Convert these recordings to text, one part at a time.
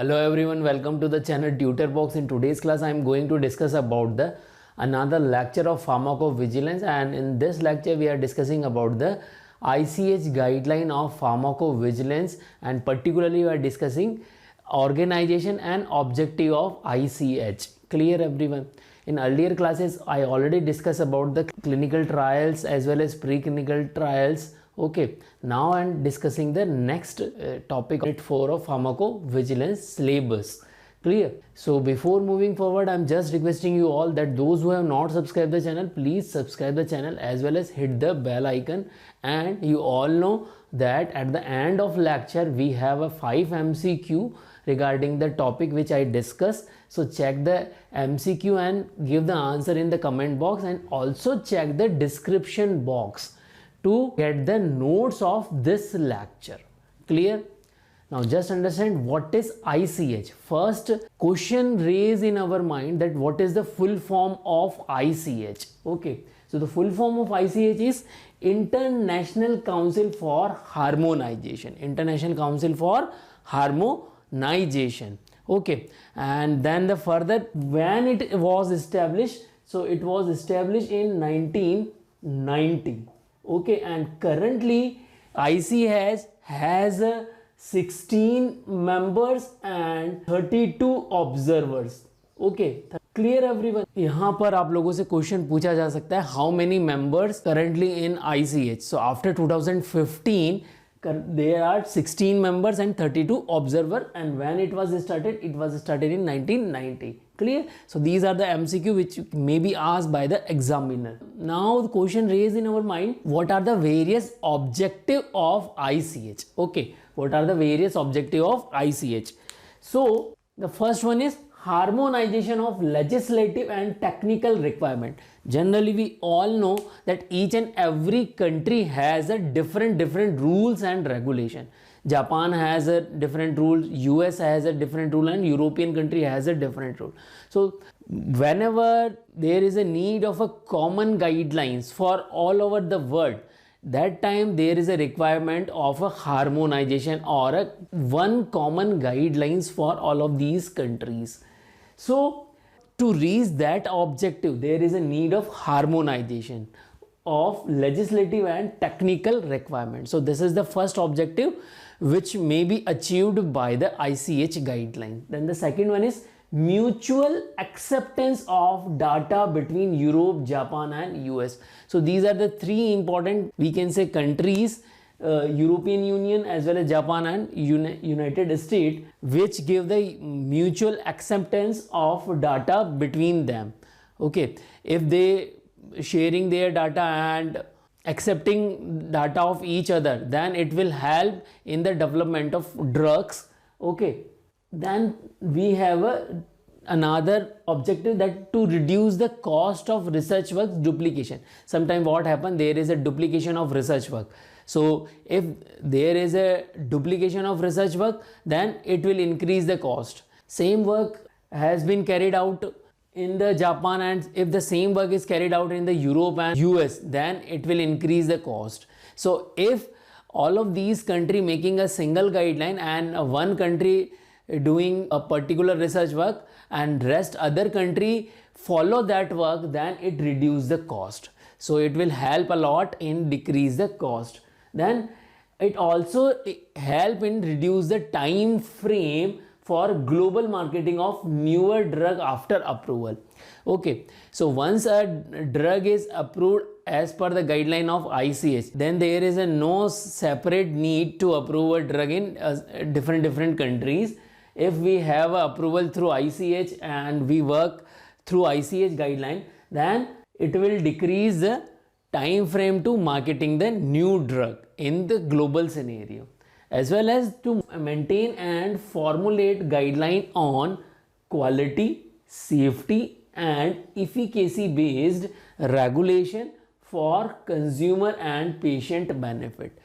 Hello everyone, welcome to the channel Tutor Box. In today's class I am going to discuss about the another lecture of pharmacovigilance, and in this lecture we are discussing about the ICH guideline of pharmacovigilance, and particularly we are discussing organization and objective of ICH. Clear everyone? In earlier classes I already discussed about the clinical trials as well as preclinical trials. Okay, now I'm discussing the next topic, Unit 4 of pharmacovigilance syllabus. Clear? So before moving forward, I'm just requesting you all that those who have not subscribed the channel, please subscribe the channel as well as hit the bell icon. And you all know that at the end of lecture we have a 5 MCQ regarding the topic which I discussed. So check the MCQ and give the answer in the comment box, and also check the description box to get the notes of this lecture. Clear? Now just understand what is ICH. First question raised in our mind that what is the full form of ICH. Okay, so the full form of ICH is International Council for Harmonization. International Council for Harmonization. Okay, and then the further when it was established, so it was established in 1990. Okay, and currently ICH has 16 members and 32 observers. Okay, clear everyone? यहाँ पर आप लोगों से question पूछा जा सकता है, how many members currently in ICH? So after 2015 there are 16 members and 32 observer, and when it was started in 1990. Clear? So these are the MCQ which may be asked by the examiner. Now the question raised in our mind, what are the various objective of ICH? Okay, what are the various objective of ICH? So the first one is harmonization of legislative and technical requirement. Generally we all know that each and every country has a different rules and regulation. Japan has a different rule, US has a different rule, and European country has a different rule. So whenever there is a need of a common guidelines for all over the world, that time there is a requirement of a harmonization or a one common guidelines for all of these countries. So to reach that objective, there is a need of harmonization of legislative and technical requirements. So this is the first objective which may be achieved by the ICH guideline. Then the second one is mutual acceptance of data between Europe, Japan and US. So these are the three important, we can say, countries, European Union as well as Japan and United States, which give the mutual acceptance of data between them. Okay, if they sharing their data and accepting data of each other, then it will help in the development of drugs. Okay, then we have another objective, that to reduce the cost of research work duplication. Sometimes what happens, there is a duplication of research work. So if there is a duplication of research work, then it will increase the cost. Same work has been carried out in the Japan, and if the same work is carried out in the Europe and US, then it will increase the cost. So if all of these country making a single guideline and one country doing a particular research work and rest other country follow that work, then it reduce the cost. So it will help a lot in decrease the cost. Then it also help in reduce the time frame for global marketing of newer drug after approval. Okay, so once a drug is approved as per the guideline of ICH, then there is a no separate need to approve a drug in different countries. If we have a approval through ICH and we work through ICH guideline, then it will decrease the time frame to marketing the new drug in the global scenario, as well as to maintain and formulate guideline on quality, safety and efficacy based regulation for consumer and patient benefit.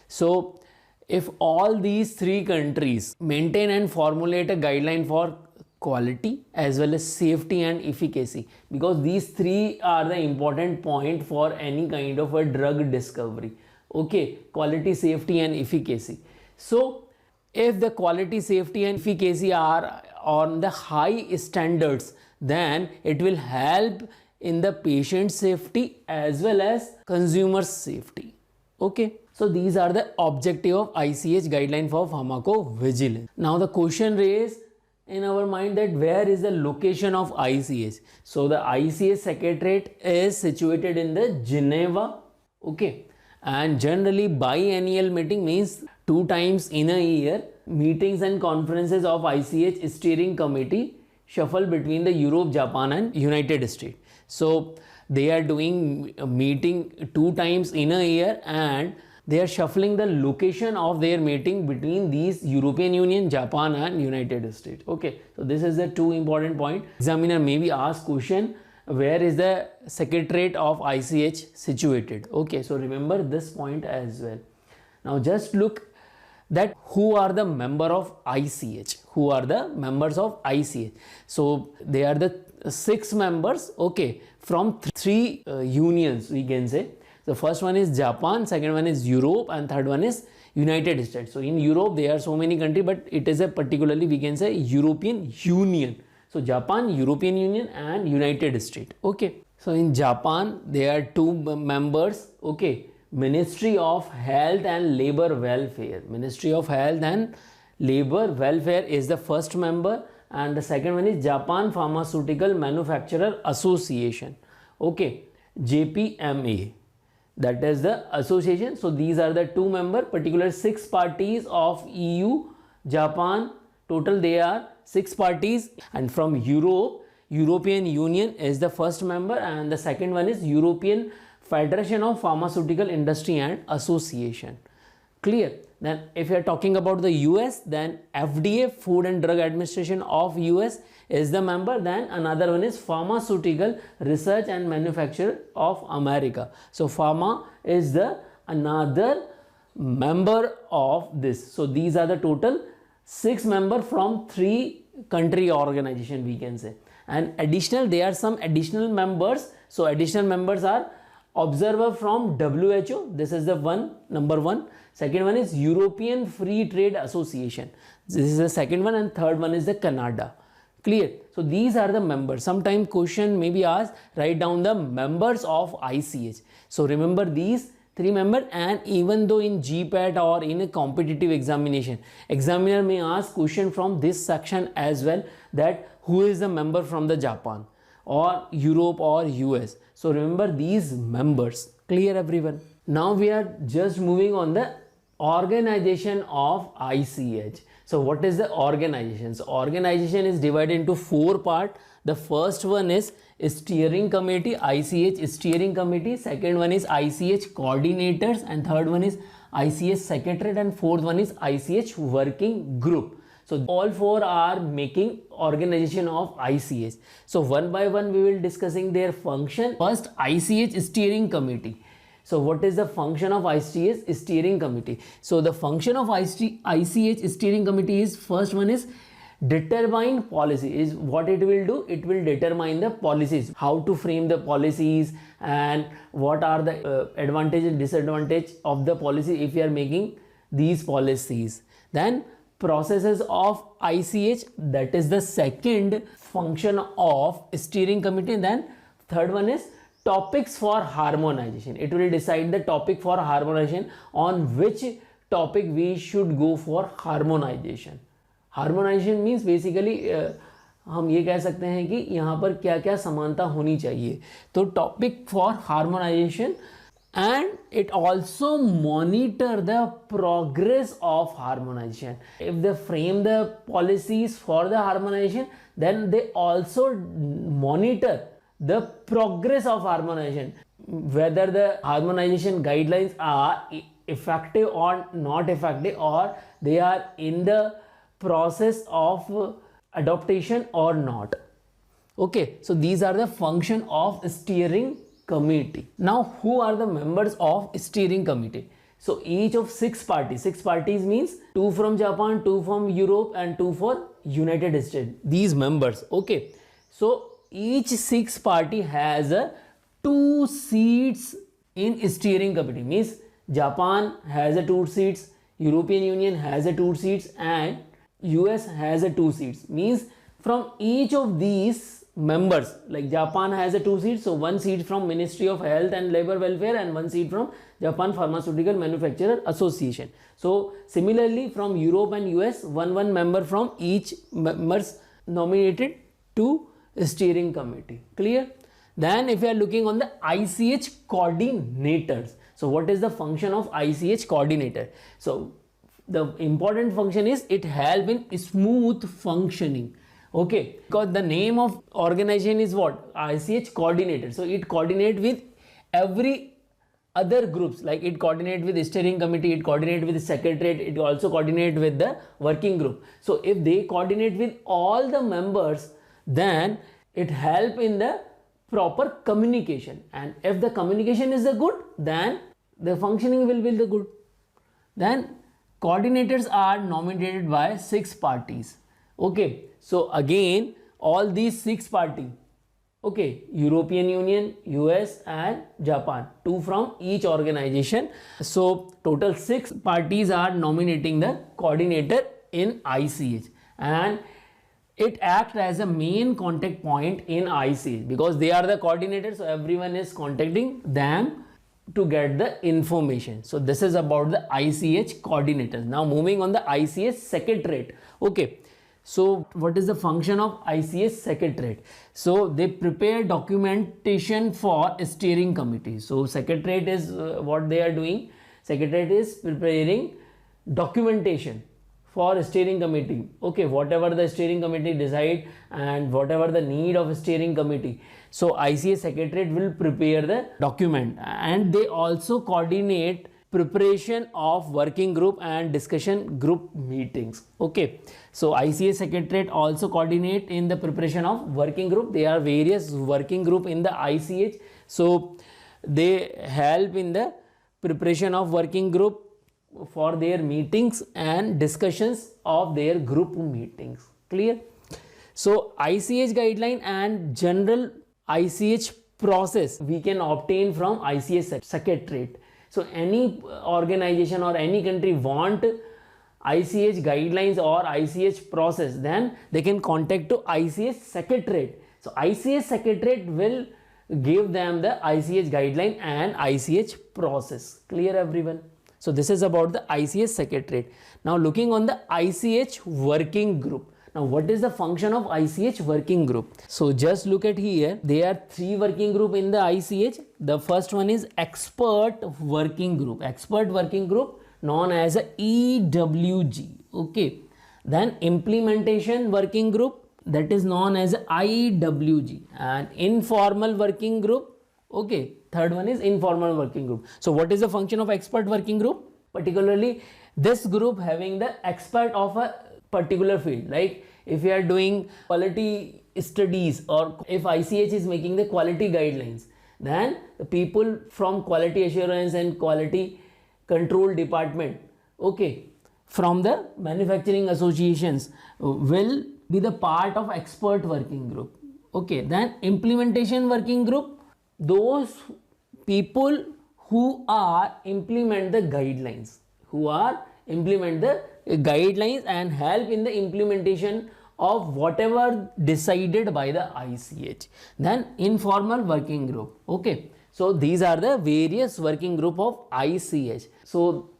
So if all these three countries maintain and formulate a guideline for quality as well as safety and efficacy, because these three are the important point for any kind of a drug discovery. Okay, quality, safety and efficacy. So if the quality, safety and efficacy are on the high standards, then it will help in the patient safety as well as consumer safety. Okay, so these are the objective of ICH guideline for pharmacovigilance. Now the question raised in our mind that where is the location of ICH? So the ICH secretariat is situated in the Geneva. Okay, and generally biennial meeting means 2 times in a year meetings and conferences of ICH steering committee shuffle between the Europe, Japan and United States. So they are doing a meeting 2 times in a year and they are shuffling the location of their meeting between these European Union, Japan and United States. Okay, so this is the 2 important point. Examiner may be asked question, where is the secretariat of ICH situated? Okay, so remember this point as well. Now just look that who are the member of ICH, who are the members of ICH. So they are the 6 members, okay, from 3 unions we can say. The first one is Japan, second one is Europe and third one is United States. So in Europe there are so many countries, but it is a particularly we can say European Union. So Japan, European Union and United States. Okay, so in Japan there are 2 members. Okay, Ministry of Health and Labor Welfare. Ministry of Health and Labor Welfare is the first member and the second one is Japan Pharmaceutical Manufacturer Association. Okay, JPMA, that is the association. So these are the 2 member, particular 6 parties of EU, Japan, total they are 6 parties, and from Europe, European Union is the first member and the second one is European Federation of Pharmaceutical Industry and Association. Clear? Then if you are talking about the US, then FDA, Food and Drug Administration of US is the member. Then another one is Pharmaceutical Research and Manufacturer of America. So pharma is the another member of this. So these are the total 6 members from 3 country organization we can say. And additional, there are some additional members. So additional members are observer from WHO, this is the number 1. Second one is European Free Trade Association, this is the second one, and third one is the Canada. Clear? So these are the members. Sometime question may be asked, write down the members of ICH. So remember these 3 members, and even though in GPAT or in a competitive examination, examiner may ask question from this section as well, that who is the member from the Japan or Europe or US. So remember these members. Clear everyone? Now we are just moving on the organization of ICH. So what is the organization? So organization is divided into 4 parts. The first one is steering committee, ICH steering committee. Second one is ICH coordinators, and third one is ICH secretariat, and fourth one is ICH working group. So all 4 are making organization of ICH. So one by one we will discussing their function. First, ICH steering committee. So what is the function of ICH steering committee? So the function of ICH steering committee is, first one is determine policy. Is what it will do? It will determine the policies, how to frame the policies and what are the advantage and disadvantage of the policy if you are making these policies. Then processes of ICH, that is the second function of steering committee. Then third one is topics for harmonization. It will decide the topic for harmonization, on which topic we should go for harmonization. Harmonization means basically हम ये कह सकते हैं कि यहाँ पर क्या क्या समानता होनी चाहिए. तो topic for harmonization, and it also monitor the progress of harmonization. If they frame the policies for the harmonization, then they also monitor the progress of harmonization, whether the harmonization guidelines are effective or not effective, or they are in the process of adaptation or not. Okay, so these are the function of steering committee. Now who are the members of steering committee? So each of 6 parties, 6 parties means 2 from Japan, 2 from Europe and 2 for United States, these members. Okay, so each 6 party has 2 seats in steering committee, means Japan has 2 seats, European Union has a 2 seats and US has a 2 seats. Means from each of these members, like Japan has a 2 seats, so 1 seat from Ministry of Health and Labor Welfare and 1 seat from Japan Pharmaceutical Manufacturer Association. So similarly from Europe and US, one member from each members nominated to steering committee. Clear? Then if you are looking on the ICH coordinators, so what is the function of ICH coordinator? So the important function is it help in smooth functioning. Okay, because the name of organization is what? ICH coordinator. So it coordinate with every other groups, like it coordinate with the steering committee, it coordinate with the secretariat, it also coordinate with the working group. So if they coordinate with all the members, then it help in the proper communication, and if the communication is the good, then the functioning will be the good. Then coordinators are nominated by 6 parties. Okay, so again all these 6 parties, okay, European Union, US and Japan, 2 from each organization. So total 6 parties are nominating the coordinator in ICH, and it acts as a main contact point in ICH because they are the coordinators, so everyone is contacting them to get the information. So this is about the ICH coordinators. Now moving on the ICH secretariat. Okay, so what is the function of ICH secretariat? So they prepare documentation for steering committee. So secretariat is what they are doing. Secretariat is preparing documentation for steering committee. Okay, whatever the steering committee decide and whatever the need of steering committee, so ICH secretariat will prepare the document, and they also coordinate preparation of working group and discussion group meetings. Okay, so ICH secretariat also coordinate in the preparation of working group. There are various working group in the ICH, so they help in the preparation of working group for their meetings and discussions of their group meetings. Clear? So ICH guideline and general ICH process we can obtain from ICH secretariat. So any organization or any country want ICH guidelines or ICH process, then they can contact to ICH secretariat. So ICH secretariat will give them the ICH guideline and ICH process. Clear everyone? So this is about the ICH secretariat. Now looking on the ICH working group. Now what is the function of ICH working group? So just look at here. There are 3 working group in the ICH. The first one is expert working group. Expert working group known as a EWG. Okay. Then implementation working group, that is known as IWG, and informal working group. Okay, third one is informal working group. So what is the function of expert working group? Particularly this group having the expert of a particular field, like if you are doing quality studies or if ICH is making the quality guidelines, then the people from quality assurance and quality control department, okay, from the manufacturing associations will be the part of expert working group. Okay, then implementation working group, those people who are implement the guidelines, and help in the implementation of whatever decided by the ICH. Then informal working group. Okay, so these are the various working group of ICH. So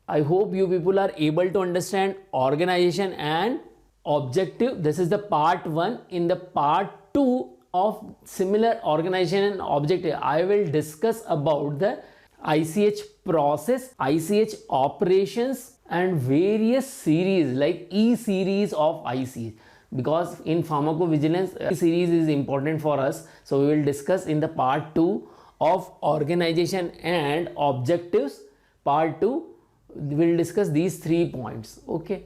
I hope you people are able to understand organization and objective. This is the part 1. In the part 2 of similar organization and objective, I will discuss about the ICH process, ICH operations and various series like E series of ICH, because in pharmacovigilance E series is important for us. So we will discuss in the part 2 of organization and objectives. Part 2 we will discuss these 3 points. Okay,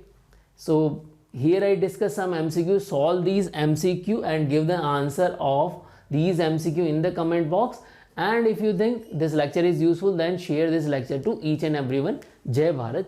so here I discuss some MCQ. Solve these MCQ and give the answer of these MCQ in the comment box. And if you think this lecture is useful, then share this lecture to each and everyone. Jai Bharat.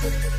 you.